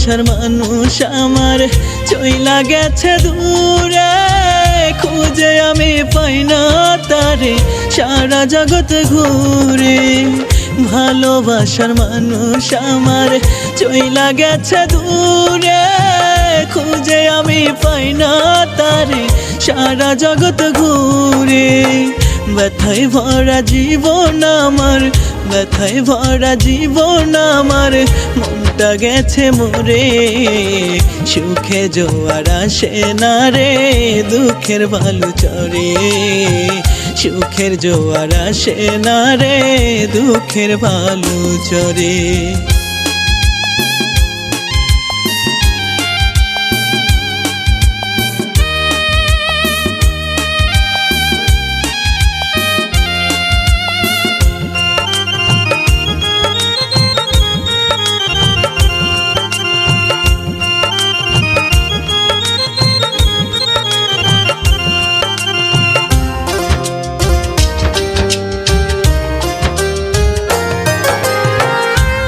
ভালোবাসার মানুষ আমার চইলা গেছে দূরে, খুঁজে আমি পাই না তারে সারা জগৎ ঘুরে। ভালোবাসার মানুষ আমার চইলা গেছে দূরে, খুঁজে আমি পাই না তারে সারা জগৎ ঘুরে। ব্যথায় ভরা জীবন আমার, ব্যথায় ভরা জীবন আমার, মনটা গেছে মরে। সুখে জোয়ার আসে না রে, দুঃখের বালু চরে। সুখের জোয়ার আসে না রে, দুঃখের বালু চরে।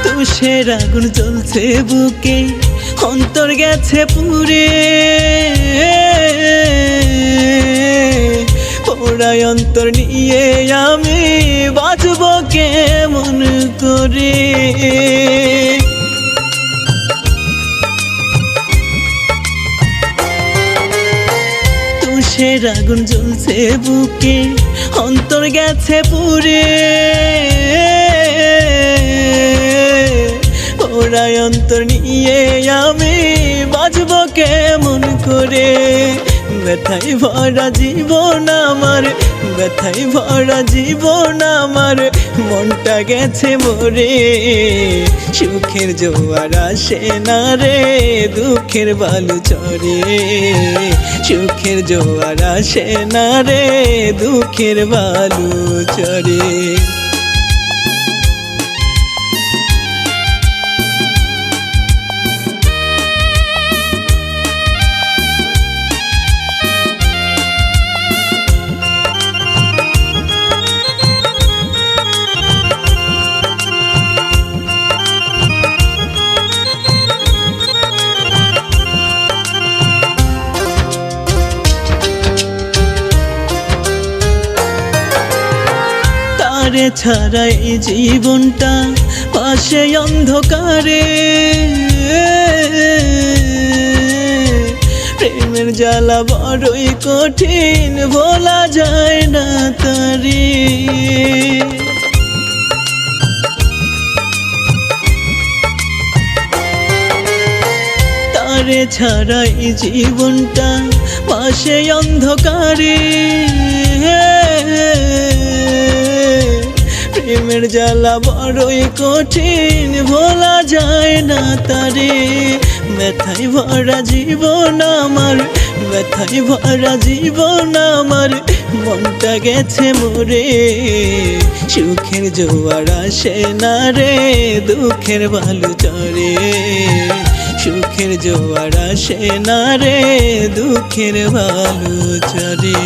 তুষের আগুন জ্বলছে বুকে, অন্তর গেছে পুরে। পোড়ায় অন্তর নিয়ে আমি বাঁচব কেমন করে। তুষের আগুন জ্বলছে বুকে, অন্তর গেছে পুরে। পোড়ায় অন্তর নিয়ে আমি বাঁচব কেমন করে। ব্যথায় ভরা জীবন আমার, ব্যথায় ভরা জীবন আমার, মনটা গেছে মরে। সুখের জোয়ার আসে না রে, দুঃখের বালু চরে। সুখের জোয়ার আসে না রে, দুঃখের বালু চরে। তারে ছাড়া এই জীবনটা পাশে অন্ধকারে। প্রেমের জ্বালা বড়ই কঠিন, ভোলা যায় না তারে। তারে ছাড়া এই জীবনটা পাশে অন্ধকারে। প্রেমের জ্বালা বড়ই কঠিন, ভোলা যায় না তারে। ব্যথায় ভরা জীবন আমার, ব্যথায় ভরা জীবন আমার, মনটা গেছে মরে। সুখের জোয়ার আসে না রে, দুঃখের বালু চরে। সুখের জোয়ার আসে না রে, দুঃখের বালু চরে।